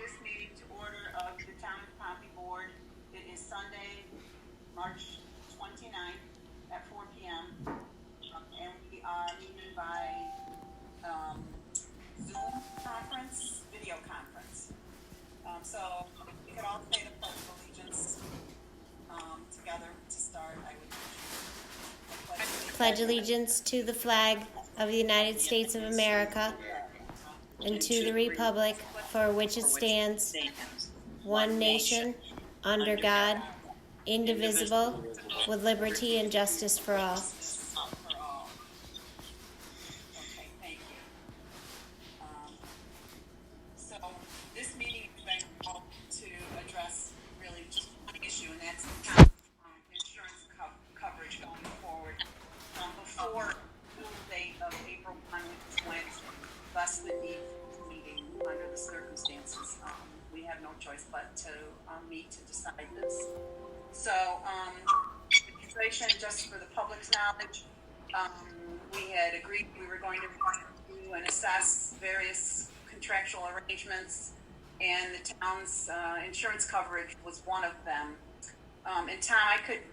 this meeting to order of the Town of Pompey Board. It is Sunday, March 29th at 4 p.m. And we are meeting by Zoom conference, video conference. So if we could all say the Pledge of Allegiance together to start, I would pledge allegiance to the flag of the United States of America and to the republic for which it stands, one nation, under God, indivisible, with liberty and justice for all. Okay, thank you. So this meeting is going to address really just one issue, and that's insurance coverage going forward. Before the date of April 1, which is when less than the meeting under the circumstances, we have no choice but to meet to decide this. So, the consideration, just for the public's knowledge, we had agreed we were going to review and assess various contractual arrangements, and the town's insurance coverage was one of them. And Tom,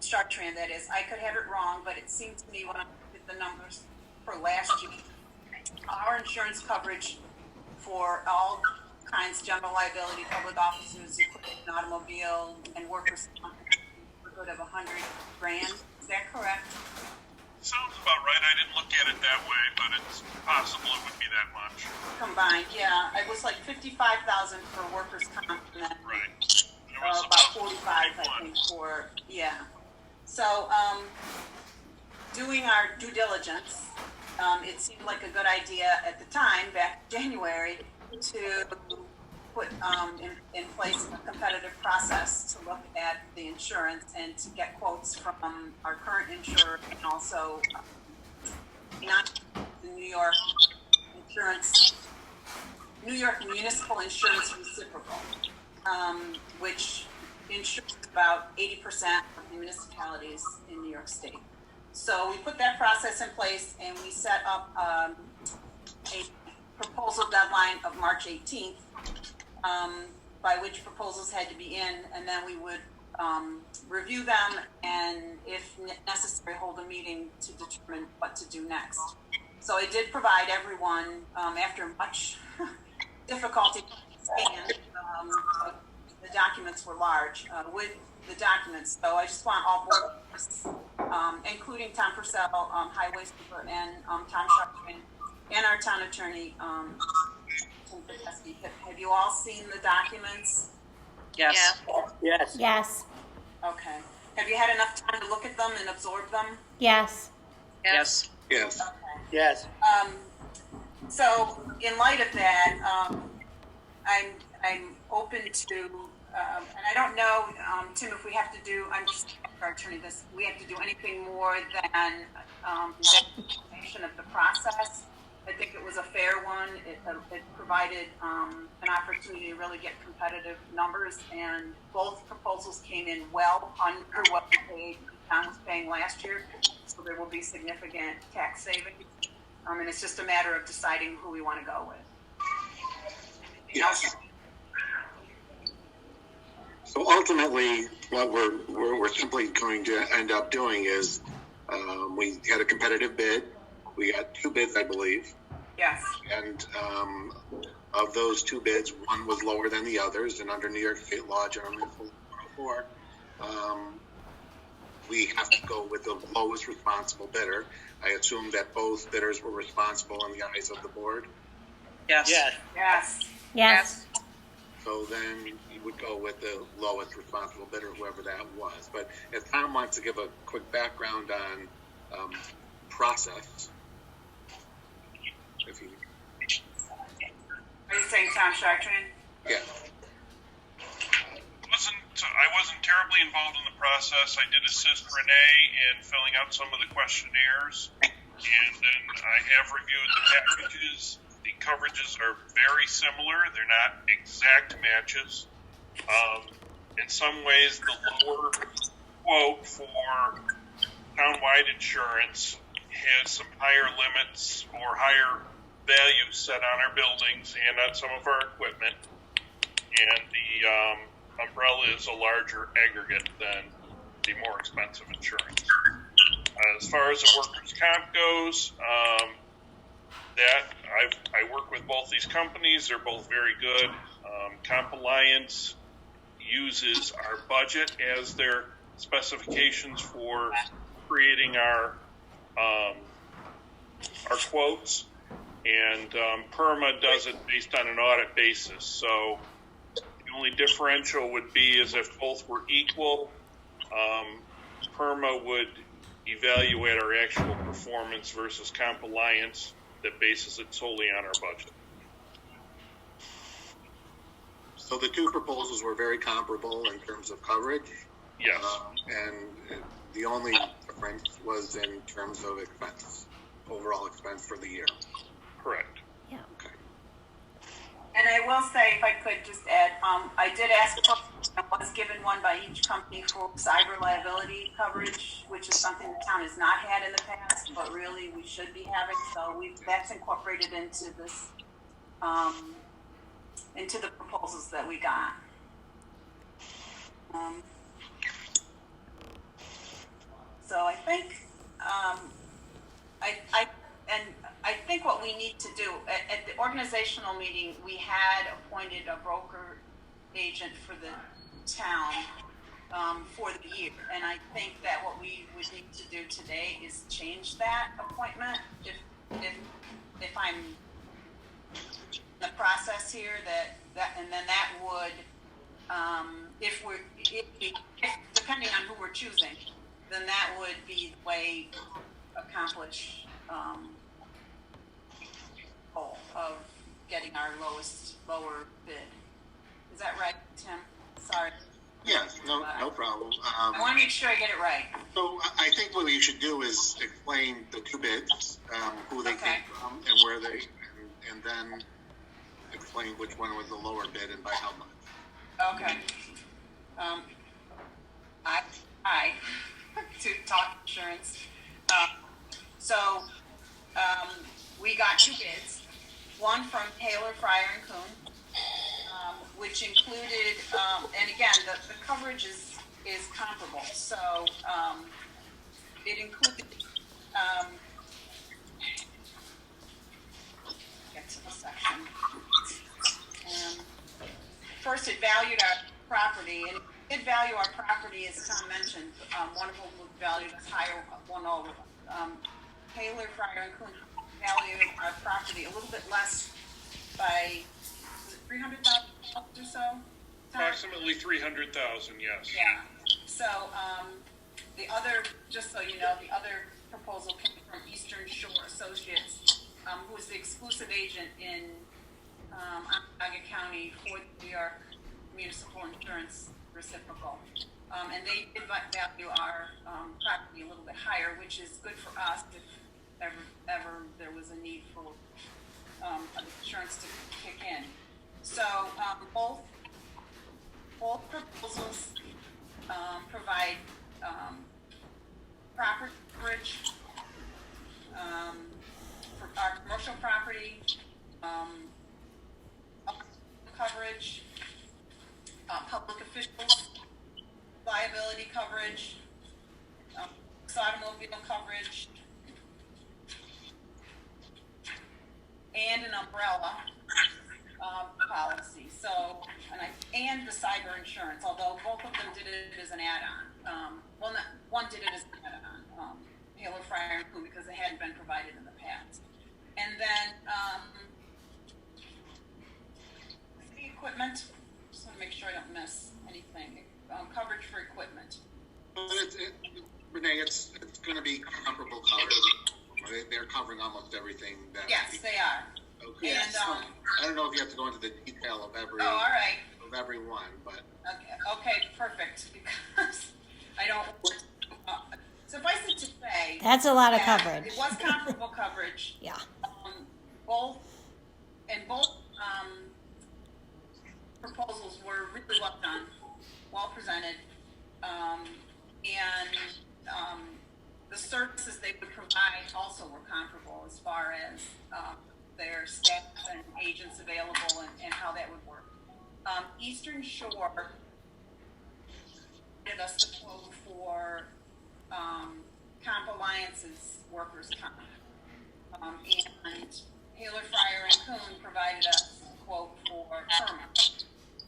Chartrand, that is, I could have it wrong, but it seemed to me when I looked at the numbers for last year, our insurance coverage for all kinds, general liability, public officers, equipment, automobile, and workers' comp, good of $100,000. Is that correct? Sounds about right. I didn't look at it that way, but it's possible it would be that much. Combined, yeah. It was like $55,000 for workers' comp, and then right. about $45,000, I think, for, yeah. So, doing our due diligence, it seemed like a good idea at the time, back in January, to put in place a competitive process to look at the insurance and to get quotes from our current insurer and also not the New York Municipal Insurance Reciprocal, which insures about 80% of the municipalities in New York State. So we put that process in place, and we set up a proposal deadline of March 18th, by which proposals had to be in, and then we would review them and, if necessary, hold a meeting to determine what to do next. So I did provide everyone, after much difficulty, and the documents were large, with the documents. So I just want all board members, including Tom Purcell, Highway Super, and Tom Chartrand, and our town attorney, have you all seen the documents? Yes. Yeah. Yes. Yes. Okay. Have you had enough time to look at them and absorb them? Yes. Yes. Yes. Okay. Yes. So in light of that, I'm open to, and I don't know, Tim, if we have to do, I'm just our attorney, we have to do anything more than explanation of the process. I think it was a fair one. It provided an opportunity to really get competitive numbers, and both proposals came in well under what the town was paying last year. So there will be significant tax savings, and it's just a matter of deciding who we want to go with. Yes. So ultimately, what we're simply going to end up doing is we had a competitive bid. We got two bids, I believe. Yes. And of those two bids, one was lower than the others. And under New York State law, General Municipal 104, we have to go with the lowest responsible bidder. I assume that both bidders were responsible in the eyes of the board. Yes. Yes. Yes. Yes. So then you would go with the lowest responsible bidder, whoever that was. But if Tom wants to give a quick background on process, if you... Are you saying Tom Chartrand? Yeah. I wasn't terribly involved in the process. I did assist Renee in filling out some of the questionnaires, and then I have reviewed the packages. The coverages are very similar. They're not exact matches. In some ways, the lower quote for townwide insurance has some higher limits or higher values set on our buildings and on some of our equipment. umbrella is a larger aggregate than the more expensive insurance. As far as the workers' comp goes, that I work with both these companies. They're both very good. Comp Alliance uses our budget as their specifications for creating our quotes, and PERMA does it based on an audit basis. So the only differential would be is if both were equal, PERMA would evaluate our actual performance versus Comp Alliance that bases it solely on our budget. So the two proposals were very comparable in terms of coverage. Yes. And the only difference was in terms of expense, overall expense for the year. Correct. Yeah. Okay. And I will say, if I could just add, I did ask, I was given one by each company for cyber liability coverage, which is something the town has not had in the past, but really we should be having. So that's incorporated into this, into the proposals that we got. So I think, I think what we need to do, at the organizational meeting, we had appointed a broker agent for the town for the year. And I think that what we would need to do today is change that appointment. If I'm in the process here, and then that would, if depending on who we're choosing, then that would be the way accomplish goal of getting our lower bid. Is that right, Tim? Sorry. Yes, no problem. I want to make sure I get it right. So I think what we should do is explain the two bids, who they came from and where they, and then explain which one was the lower bid and by how much. Okay. I to talk insurance. We got two bids. One from Taylor, Fryer and Kuhn, which included, and again, the coverage is comparable. So it included. Get to the section. First, it valued our property, and it did value our property, as Tom mentioned. One of them valued us higher, one over. Taylor, Fryer, and Kuhn valued our property a little bit less by $300,000 or so. Approximately 300,000, yes. Yeah. So the other, just so you know, the other proposal came from Eastern Shore Associates, who is the exclusive agent in Onondaga County for the New York Municipal Insurance Reciprocal. And they did value our property a little bit higher, which is good for us if ever there was a need for insurance to kick in. So both proposals provide property coverage for our commercial property, coverage, public officials, liability coverage, automobile coverage, and an umbrella policy. So, and the cyber insurance, although both of them did it as an add-on. One did it as an add-on, Taylor, Fryer, and Kuhn, because it hadn't been provided in the past. And then the equipment, just want to make sure I don't miss anything. Coverage for equipment. Renee, it's going to be comparable coverage. Right? They're covering almost everything. Yes, they are. Okay. And I don't know if you have to go into the detail of every. Oh, all right. Of every one, but. Okay, perfect. Because I don't. Suffice it to say. That's a lot of coverage. It was comparable coverage. Yeah. Both proposals were really well done, well presented, and the services they would provide also were comparable as far as their staff and agents available and how that would work. Eastern Shore provided us the quote for, Comp Alliance's workers' comp. And Taylor, Fryer, and Kuhn provided us a quote for PERMA.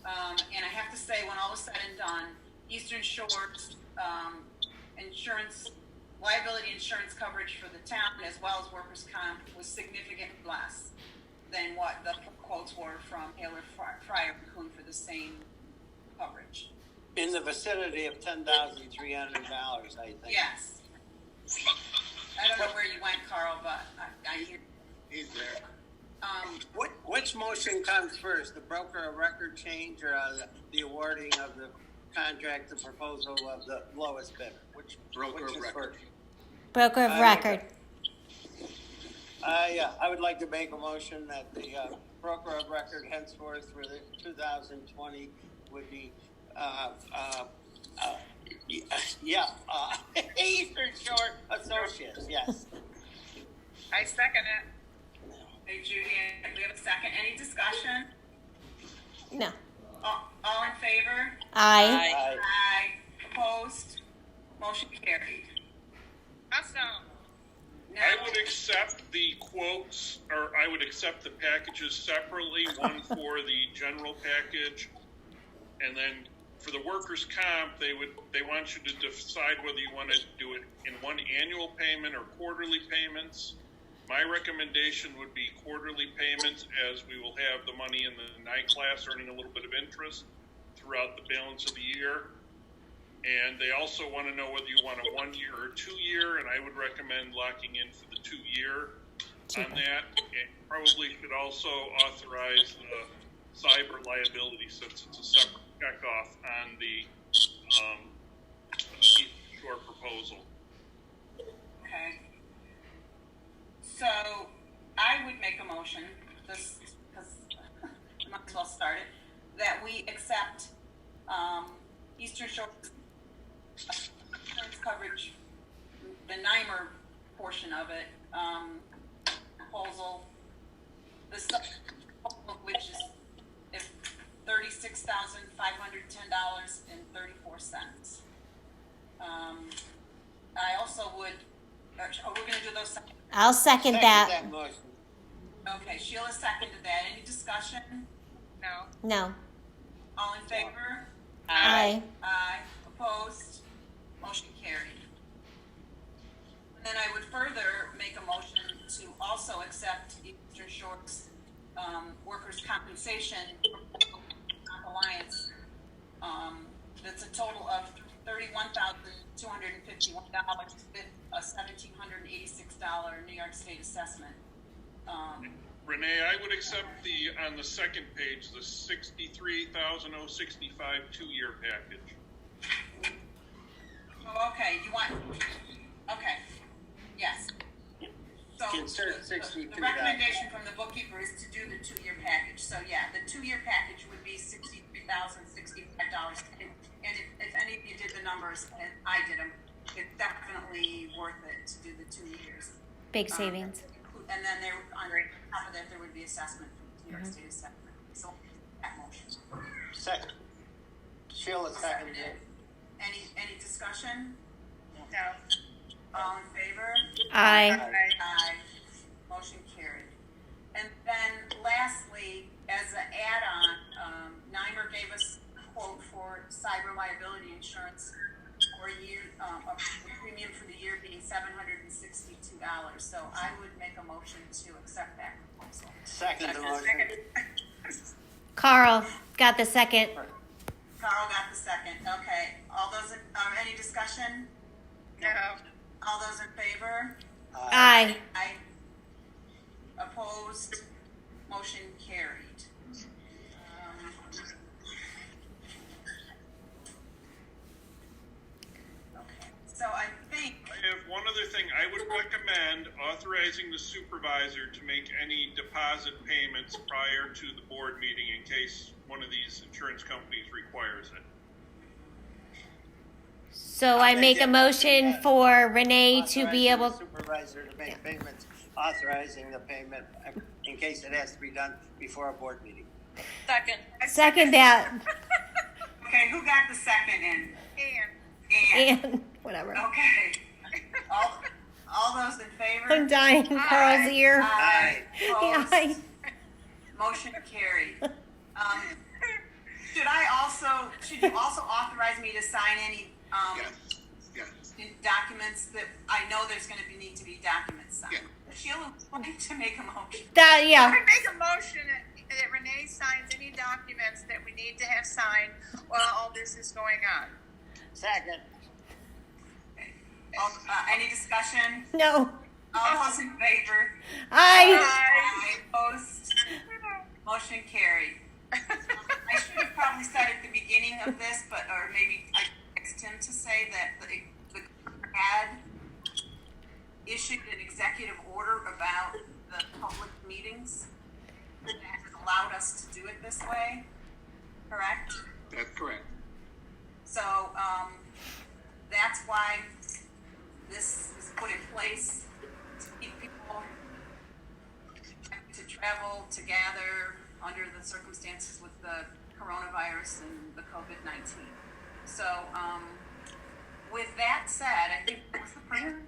And I have to say, when all is said and done, Eastern Shore's, insurance, liability insurance coverage for the town as well as workers' comp was significantly less than what the quotes were from Taylor, Fryer, and Kuhn for the same coverage. In the vicinity of $10,300, I think. Yes. I don't know where you went, Carl, but I hear. He's there. Which motion comes first, the broker of record change or the awarding of the contract, the proposal of the lowest bidder? Which Broker is of record. first? Broker of record. I would like to make a motion that the broker of record henceforth for the 2020 would be, Eastern Shore Associates, yes. I second it. Hey, Judy, we have a second. Any discussion? No. All in favor? Aye. Aye. Aye. Opposed? Motion carried. Awesome. Now, I would accept the quotes, or I would accept the packages separately, one for the general package, and then for the workers' comp, they want you to decide whether you want to do it in one annual payment or quarterly payments. My recommendation would be quarterly payments, as we will have the money in the night class earning a little bit of interest throughout the balance of the year. And they also want to know whether you want a 1 year or 2 year, and I would recommend locking in for the 2 year on that. And probably should also authorize the cyber liability, since it's a separate checkoff on the East Shore proposal. okay. So I would make a motion, this, because I might as well start it, that we accept Eastern Shore insurance coverage, the NYMER portion of it, proposal, the proposal, which is $36,510.34. I also would, we're going to do those second. I'll second that. Motion. Okay, Sheila seconded that. Any discussion? No. No. All in favor? Aye. Aye. Opposed? Motion carried. And then I would further make a motion to also accept Eastern Shore's workers' compensation alliance. That's a total of $31,251 with a $1,786 New York State assessment. Renee, I would accept on the second page, the $63,065 2-year package. Oh, okay, you want, okay, yes. So, Insert the 62,000. recommendation from the bookkeeper is to do the 2-year package. So, yeah, the 2-year package would be $63,065. And if any of you did the numbers, and I did them, it's definitely worth it to do the 2 years. Big savings. And then there, on top of that, there would be assessment from New York State assessment. So, that motion. Second. Sheila seconded it. Any discussion? No. All in favor? Aye. Aye. Motion carried. And then lastly, as an add-on, NYMER gave us a quote for cyber liability insurance for a year, a premium for the year being $762. So I would make a motion to accept that proposal. Second the motion. Carl got the second. Carl got the second. Okay. All those, any discussion? No. All those in favor? Aye. Aye. Opposed? Motion carried. Okay, so I think, I have one other thing. I would recommend authorizing the supervisor to make any deposit payments prior to the board meeting in case one of these insurance companies requires it. So I make a motion for Renee to be Authorizing able. the supervisor to make payments, authorizing the payment in case it has to be done before a board meeting. Second. Second that. Okay, who got the second in? And Ann. And whatever. Okay. All those in favor? I'm dying. Carl's ear. Aye. Opposed? Aye. Motion carried. Should you also authorize me to sign any, Yes, yes. documents that, I know there's gonna need to be documents signed. Yeah. Sheila, would like to make a motion? That I yeah. would make a motion that Renee signs any documents that we need to have signed while all this is going on. Second. Any discussion? No. All those in favor? Aye. Aye. Opposed? Motion carried. I should have probably said at the beginning of this, or maybe I asked him to say that the had issued an executive order about the public meetings that has allowed us to do it this way, correct? That's correct. So, that's why this is put in place to keep people to travel, to gather under the circumstances with the coronavirus and the COVID-19. So, with that said, I think that was the prayer.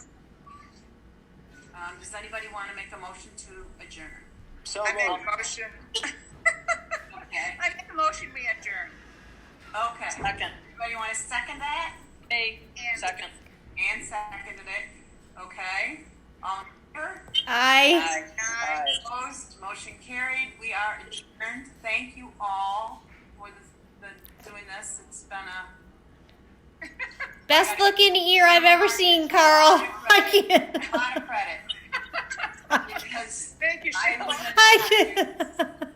Does anybody want to make a motion to adjourn? So I make moved. a motion. Okay. I make a motion we adjourn. Okay. Second. Anybody want to second that? And second. Ann seconded it. Okay. All in favor? Aye. Aye. Opposed? Motion carried. We are adjourned. Thank you all for doing this. It's been a Best looking ear I've ever seen, Carl. I can't. lot of credit. Because Thank you, I Sheila. wasn't. I can't.